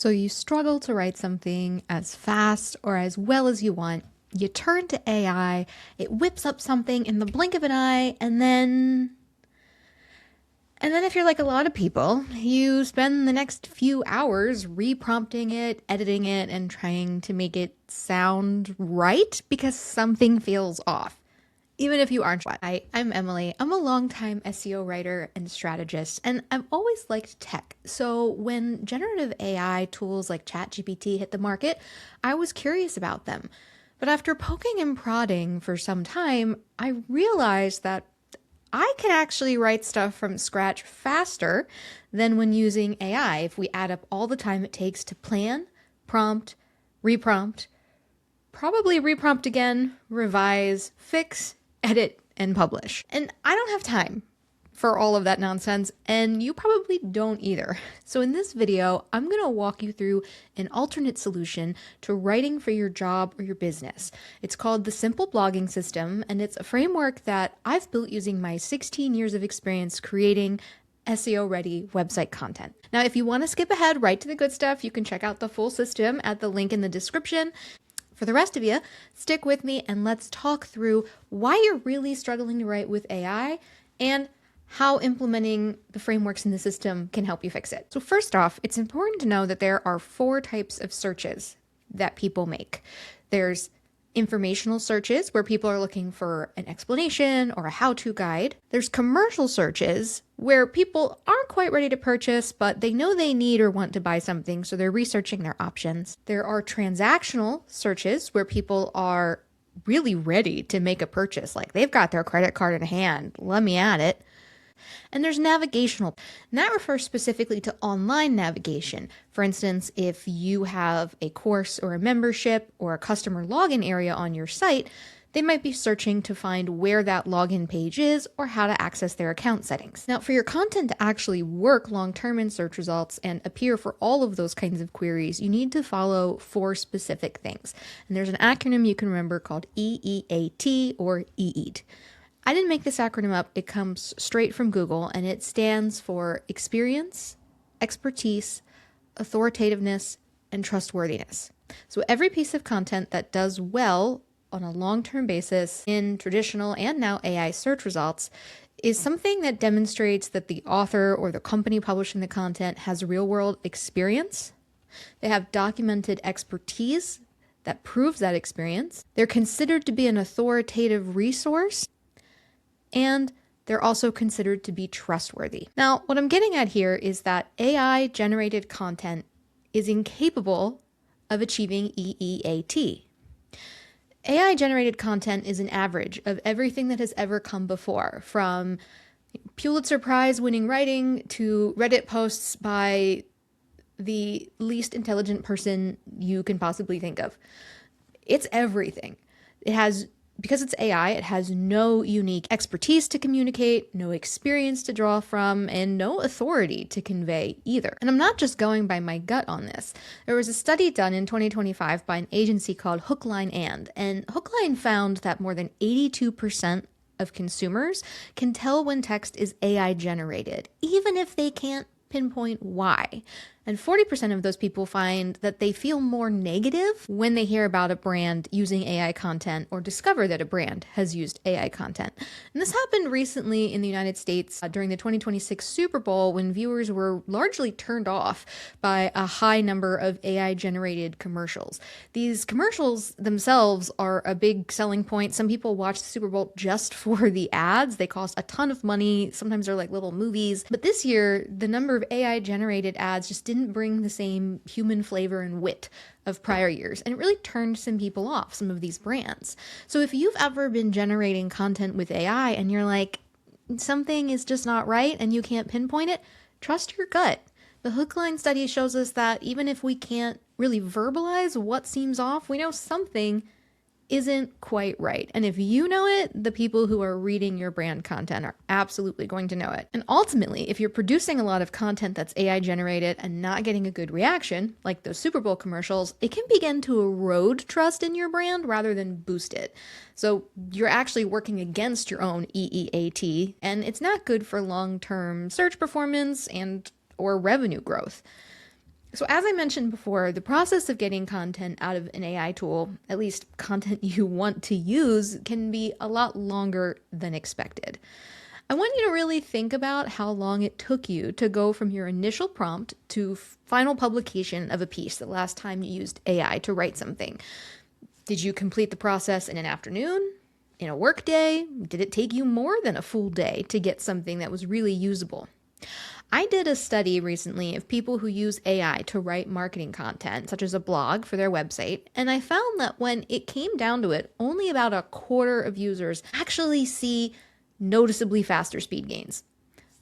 So you struggle to write something as fast or as well as you want. You turn to AI, it whips up something in the blink of an eye, and then if you're like a lot of people, you spend the next few hours reprompting it, editing it, and trying to make it sound right because something feels off. Even if you aren't. I'm Emily. I'm a longtime SEO writer and strategist, and I've always liked tech. So when generative AI tools like ChatGPT hit the market, I was curious about them. But after poking and prodding for some time, I realized that I can actually write stuff from scratch faster than when using AI if we add up all the time it takes to plan, prompt, reprompt, probably reprompt again, revise, fix, edit, and publish. And I don't have time for all of that nonsense, and you probably don't either. So in this video, I'm going to walk you through an alternate solution to writing for your job or your business. It's called the Simple Blogging System, and it's a framework that I've built using my 16 years of experience creating SEO-ready website content. Now, if you want to skip ahead right to the good stuff, you can check out the full system at the link in the description. For the rest of you, stick with me and let's talk through why you're really struggling to write with AI and how implementing the frameworks in the system can help you fix it. So first off, it's important to know that there are 4 types of searches that people make. There's informational searches where people are looking for an explanation or a how-to guide. There's commercial searches where people aren't quite ready to purchase, but they know they need or want to buy something, so they're researching their options. There are transactional searches where people are really ready to make a purchase, like they've got their credit card in hand, let me add it. And there's navigational, and that refers specifically to online navigation. For instance, if you have a course or a membership or a customer login area on your site, they might be searching to find where that login page is or how to access their account settings. Now, for your content to actually work long-term in search results and appear for all of those kinds of queries, you need to follow 4 specific things. And there's an acronym you can remember called EEAT or EEAT. I didn't make this acronym up. It comes straight from Google, and it stands for experience, expertise, authoritativeness, and trustworthiness. So every piece of content that does well on a long-term basis in traditional and now AI search results is something that demonstrates that the author or the company publishing the content has real-world experience. They have documented expertise that proves that experience. They're considered to be an authoritative resource, and they're also considered to be trustworthy. Now, what I'm getting at here is that AI-generated content is incapable of achieving EEAT. AI-generated content is an average of everything that has ever come before, from Pulitzer Prize-winning writing to Reddit posts by the least intelligent person you can possibly think of. It's everything. Because it's AI, it has no unique expertise to communicate, no experience to draw from, and no authority to convey either. And I'm not just going by my gut on this. There was a study done in 2025 by an agency called Hook, Line, and Hook, Line found that more than 82% of consumers can tell when text is AI generated, even if they can't pinpoint why. And 40% of those people find that they feel more negative when they hear about a brand using AI content or discover that a brand has used AI content. And this happened recently in the United States during the 2026 Super Bowl, when viewers were largely turned off by a high number of AI-generated commercials. These commercials themselves are a big selling point. Some people watch the Super Bowl just for the ads. They cost a ton of money. Sometimes they're like little movies. But this year, the number of AI-generated ads just didn't bring the same human flavor and wit of prior years, and it really turned some people off, some of these brands. So if you've ever been generating content with AI and you're like, something is just not right and you can't pinpoint it, trust your gut. The Hook, Line study shows us that even if we can't really verbalize what seems off, we know something isn't quite right. And if you know it, the people who are reading your brand content are absolutely going to know it. And ultimately, if you're producing a lot of content that's AI generated and not getting a good reaction, like those Super Bowl commercials, it can begin to erode trust in your brand rather than boost it. So you're actually working against your own EEAT, and it's not good for long-term search performance or revenue growth. So, as I mentioned before, the process of getting content out of an AI tool, at least content you want to use, can be a lot longer than expected. I want you to really think about how long it took you to go from your initial prompt to final publication of a piece the last time you used AI to write something. Did you complete the process in an afternoon? In a workday? Did it take you more than a full day to get something that was really usable? I did a study recently of people who use AI to write marketing content, such as a blog for their website, and I found that when it came down to it, only about a quarter of users actually see noticeably faster speed gains.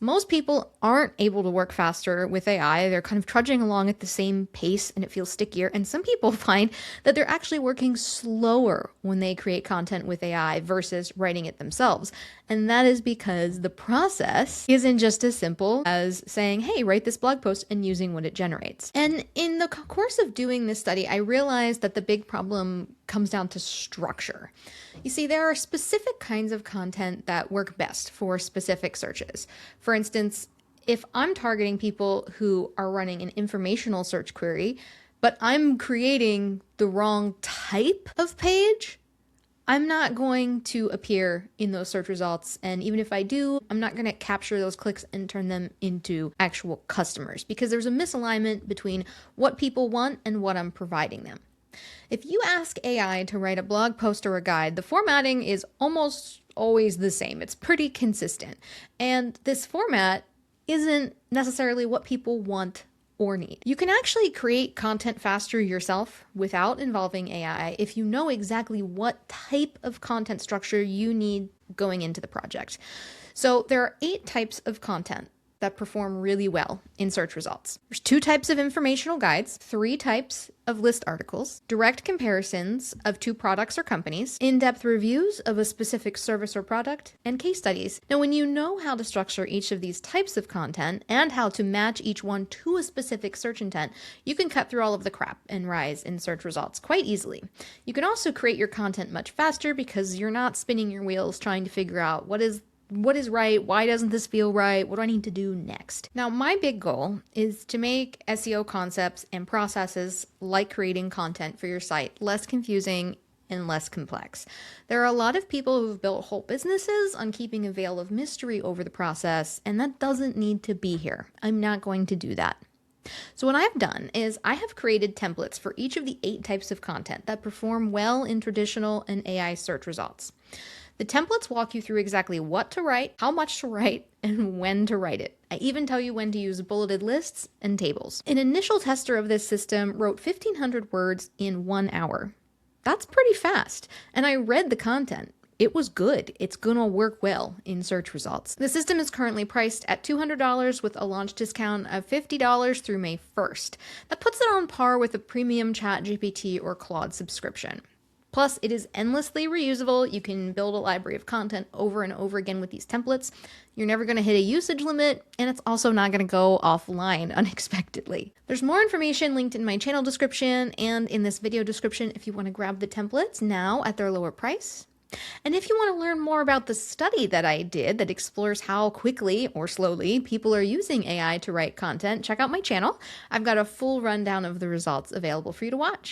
Most people aren't able to work faster with AI. They're kind of trudging along at the same pace and it feels stickier. And some people find that they're actually working slower when they create content with AI versus writing it themselves. And that is because the process isn't just as simple as saying, hey, write this blog post and using what it generates. And in the course of doing this study, I realized that the big problem comes down to structure. You see, there are specific kinds of content that work best for specific searches. For instance, if I'm targeting people who are running an informational search query, but I'm creating the wrong type of page, I'm not going to appear in those search results. And even if I do, I'm not going to capture those clicks and turn them into actual customers because there's a misalignment between what people want and what I'm providing them. If you ask AI to write a blog post or a guide, the formatting is almost always the same. It's pretty consistent. And this format isn't necessarily what people want or need. You can actually create content faster yourself without involving AI if you know exactly what type of content structure you need going into the project. So there are 8 types of content that perform really well in search results. There's 2 types of informational guides, 3 types of list articles, direct comparisons of 2 products or companies, in-depth reviews of a specific service or product, and case studies. Now, when you know how to structure each of these types of content and how to match each one to a specific search intent, you can cut through all of the crap and rise in search results quite easily. You can also create your content much faster because you're not spinning your wheels trying to figure out what is right? Why doesn't this feel right? What do I need to do next? Now, my big goal is to make SEO concepts and processes like creating content for your site less confusing and less complex. There are a lot of people who've built whole businesses on keeping a veil of mystery over the process, and that doesn't need to be here. I'm not going to do that. So what I've done is I have created templates for each of the 8 types of content that perform well in traditional and AI search results. The templates walk you through exactly what to write, how much to write, and when to write it. I even tell you when to use bulleted lists and tables. An initial tester of this system wrote 1,500 words in 1 hour. That's pretty fast. And I read the content. It was good. It's gonna work well in search results. The system is currently priced at $200 with a launch discount of $50 through May 1st. That puts it on par with a premium ChatGPT or Claude subscription. Plus, it is endlessly reusable. You can build a library of content over and over again with these templates. You're never going to hit a usage limit, and it's also not going to go offline unexpectedly. There's more information linked in my channel description and in this video description if you want to grab the templates now at their lower price. And if you want to learn more about the study that I did that explores how quickly or slowly people are using AI to write content, check out my channel. I've got a full rundown of the results available for you to watch.